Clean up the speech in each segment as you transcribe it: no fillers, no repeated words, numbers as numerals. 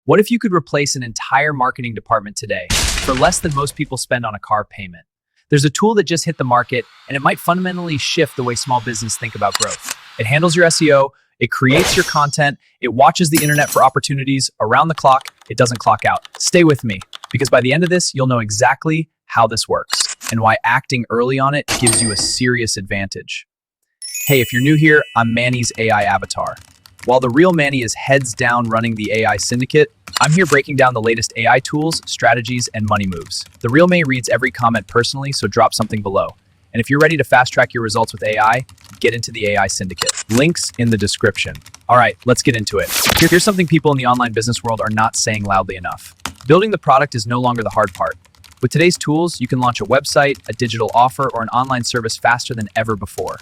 What if you could replace an entire marketing department today for less than most people spend on a car payment? There's a tool that just hit the market, and it might fundamentally shift the way small business think about growth. It handles your SEO, it creates your content, it watches the internet for opportunities around the clock, it doesn't clock out. Stay with me, because by the end of this, you'll know exactly how this works and why acting early on it gives you a serious advantage. Hey, if you're new here, I'm Manny's AI avatar. While the real Manny is heads down running the AI syndicate, I'm here breaking down the latest AI tools, strategies, and money moves. The real Manny reads every comment personally, so drop something below. And if you're ready to fast track your results with AI, get into the AI syndicate. Links in the description. All right, let's get into it. Here's something people in the online business world are not saying loudly enough. Building the product is no longer the hard part. With today's tools, you can launch a website, a digital offer, or an online service faster than ever before.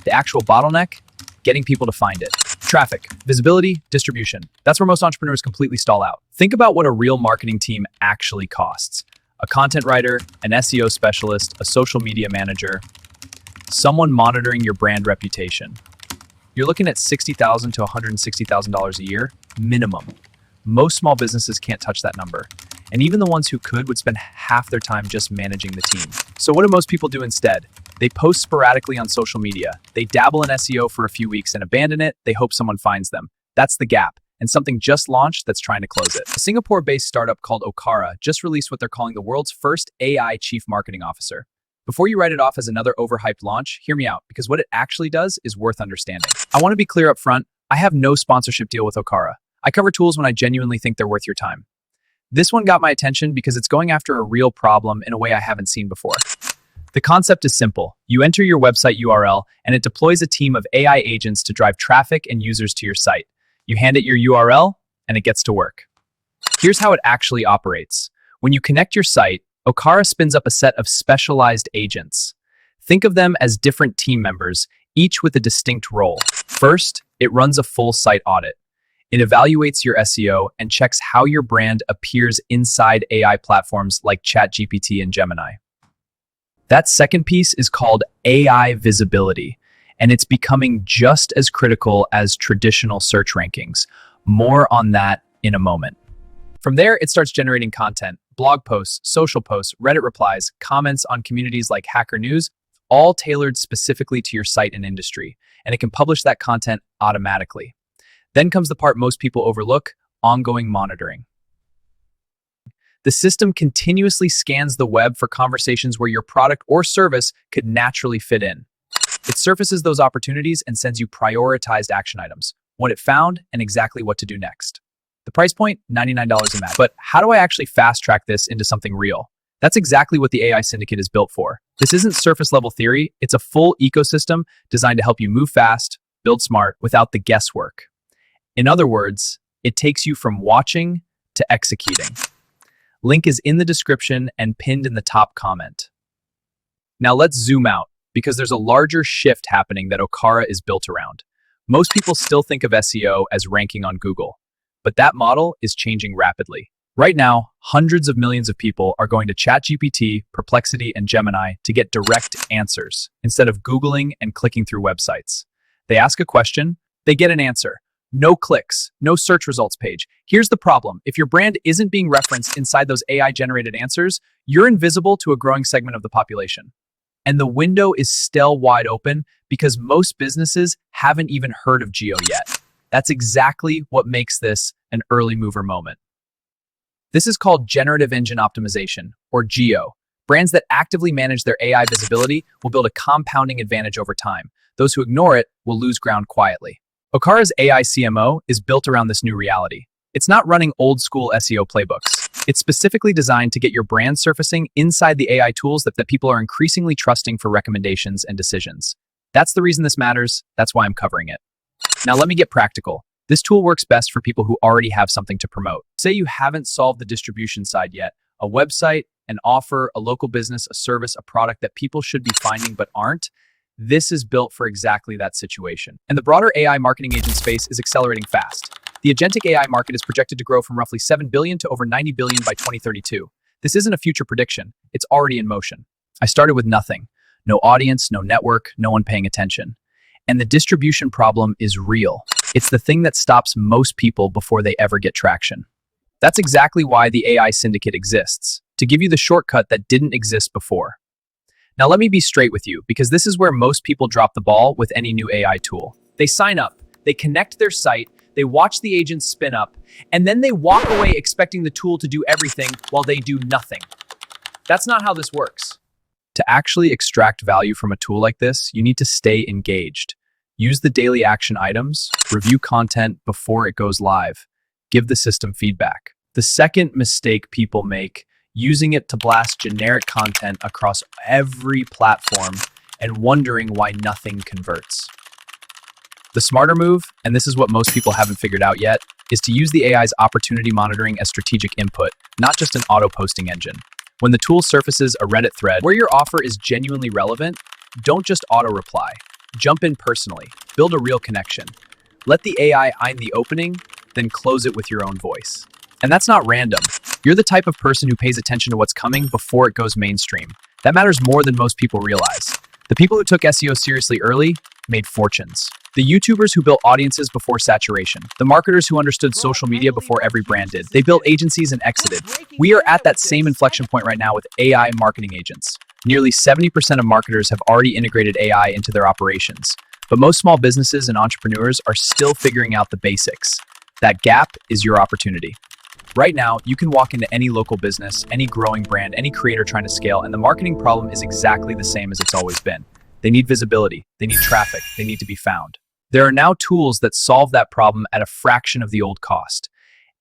The actual bottleneck? Getting people to find it. Traffic, visibility, distribution. That's where most entrepreneurs completely stall out. Think about what a real marketing team actually costs. A content writer, an SEO specialist, a social media manager, someone monitoring your brand reputation. You're looking at $60,000 to $160,000 a year, minimum. Most small businesses can't touch that number. And even the ones who could would spend half their time just managing the team. So what do most people do instead? They post sporadically on social media. They dabble in SEO for a few weeks and abandon it. They hope someone finds them. That's the gap. And something just launched that's trying to close it. A Singapore-based startup called Okara just released what they're calling the world's first AI chief marketing officer. Before you write it off as another overhyped launch, hear me out, because what it actually does is worth understanding. I want to be clear up front, I have no sponsorship deal with Okara. I cover tools when I genuinely think they're worth your time. This one got my attention because it's going after a real problem in a way I haven't seen before. The concept is simple. You enter your website URL, and it deploys a team of AI agents to drive traffic and users to your site. You hand it your URL, and it gets to work. Here's how it actually operates. When you connect your site, Okara spins up a set of specialized agents. Think of them as different team members, each with a distinct role. First, it runs a full site audit. It evaluates your SEO and checks how your brand appears inside AI platforms like ChatGPT and Gemini. That second piece is called AI visibility, and it's becoming just as critical as traditional search rankings. More on that in a moment. From there, it starts generating content, blog posts, social posts, Reddit replies, comments on communities like Hacker News, all tailored specifically to your site and industry, and it can publish that content automatically. Then comes the part most people overlook, ongoing monitoring. The system continuously scans the web for conversations where your product or service could naturally fit in. It surfaces those opportunities and sends you prioritized action items, what it found, and exactly what to do next. The price point, $99 a month. But how do I actually fast track this into something real? That's exactly what the AI Syndicate is built for. This isn't surface level theory, it's a full ecosystem designed to help you move fast, build smart, without the guesswork. In other words, it takes you from watching to executing. Link is in the description and pinned in the top comment. Now let's zoom out, because there's a larger shift happening that Okara is built around. Most people still think of SEO as ranking on Google, but that model is changing rapidly. Right now, hundreds of millions of people are going to ChatGPT, Perplexity, and Gemini to get direct answers, instead of Googling and clicking through websites. They ask a question, they get an answer. No clicks, no search results page. Here's the problem. If your brand isn't being referenced inside those AI-generated answers, you're invisible to a growing segment of the population. And the window is still wide open because most businesses haven't even heard of Geo yet. That's exactly what makes this an early mover moment. This is called generative engine optimization, or Geo. Brands that actively manage their AI visibility will build a compounding advantage over time. Those who ignore it will lose ground quietly. Okara's AI CMO is built around this new reality. It's not running old-school SEO playbooks. It's specifically designed to get your brand surfacing inside the AI tools that people are increasingly trusting for recommendations and decisions. That's the reason this matters. That's why I'm covering it. Now let me get practical. This tool works best for people who already have something to promote. Say you haven't solved the distribution side yet. A website, an offer, a local business, a service, a product that people should be finding but aren't. This is built for exactly that situation. And the broader AI marketing agent space is accelerating fast. The agentic AI market is projected to grow from roughly $7 billion to over $90 billion by 2032. This isn't a future prediction. It's already in motion. I started with nothing. No audience, no network, no one paying attention. And the distribution problem is real. It's the thing that stops most people before they ever get traction. That's exactly why the AI Syndicate exists, to give you the shortcut that didn't exist before. Now, let me be straight with you, because this is where most people drop the ball with any new AI tool. They sign up, they connect their site, they watch the agents spin up, and then they walk away expecting the tool to do everything while they do nothing. That's not how this works. To actually extract value from a tool like this, you need to stay engaged. Use the daily action items, review content before it goes live, give the system feedback. The second mistake people make, using it to blast generic content across every platform and wondering why nothing converts. The smarter move, and this is what most people haven't figured out yet, is to use the AI's opportunity monitoring as strategic input, not just an auto-posting engine. When the tool surfaces a Reddit thread where your offer is genuinely relevant, don't just auto-reply. Jump in personally. Build a real connection. Let the AI find the opening, then close it with your own voice. And that's not random. You're the type of person who pays attention to what's coming before it goes mainstream. That matters more than most people realize. The people who took SEO seriously early made fortunes. The YouTubers who built audiences before saturation. The marketers who understood social media before every brand did. They built agencies and exited. We are at that same inflection point right now with AI marketing agents. Nearly 70% of marketers have already integrated AI into their operations. But most small businesses and entrepreneurs are still figuring out the basics. That gap is your opportunity. Right now, you can walk into any local business, any growing brand, any creator trying to scale, and the marketing problem is exactly the same as it's always been. They need visibility, they need traffic, they need to be found. There are now tools that solve that problem at a fraction of the old cost.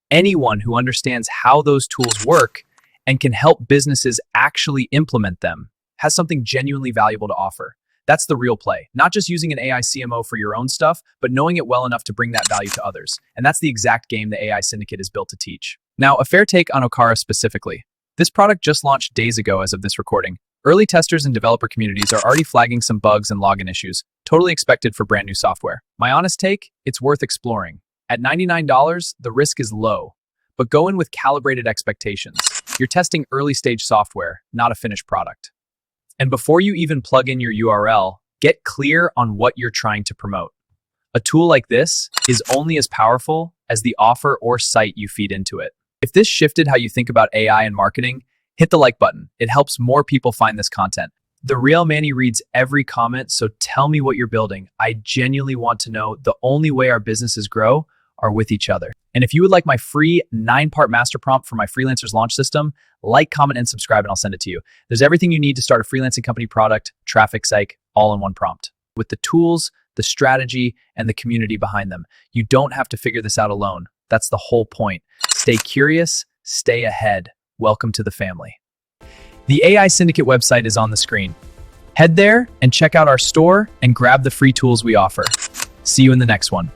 Anyone who understands how those tools work and can help businesses actually implement them has something genuinely valuable to offer. That's the real play. Not just using an AI CMO for your own stuff, but knowing it well enough to bring that value to others. And that's the exact game the AI Syndicate is built to teach. Now, a fair take on Okara specifically. This product just launched days ago as of this recording. Early testers and developer communities are already flagging some bugs and login issues, totally expected for brand new software. My honest take, it's worth exploring. At $99, the risk is low, but go in with calibrated expectations. You're testing early stage software, not a finished product. And before you even plug in your URL, get clear on what you're trying to promote. A tool like this is only as powerful as the offer or site you feed into it. If this shifted how you think about AI and marketing, hit the like button. It helps more people find this content. The Real Manny reads every comment, so tell me what you're building. I genuinely want to know. The only way our businesses grow are with each other. And if you would like my free 9-part master prompt for my freelancers launch system, like, comment, and subscribe, and I'll send it to you. There's everything you need to start a freelancing company, product, traffic, psych, all in one prompt. With the tools, the strategy, and the community behind them. You don't have to figure this out alone. That's the whole point. Stay curious, stay ahead. Welcome to the family. The AI Syndicate website is on the screen. Head there and check out our store and grab the free tools we offer. See you in the next one.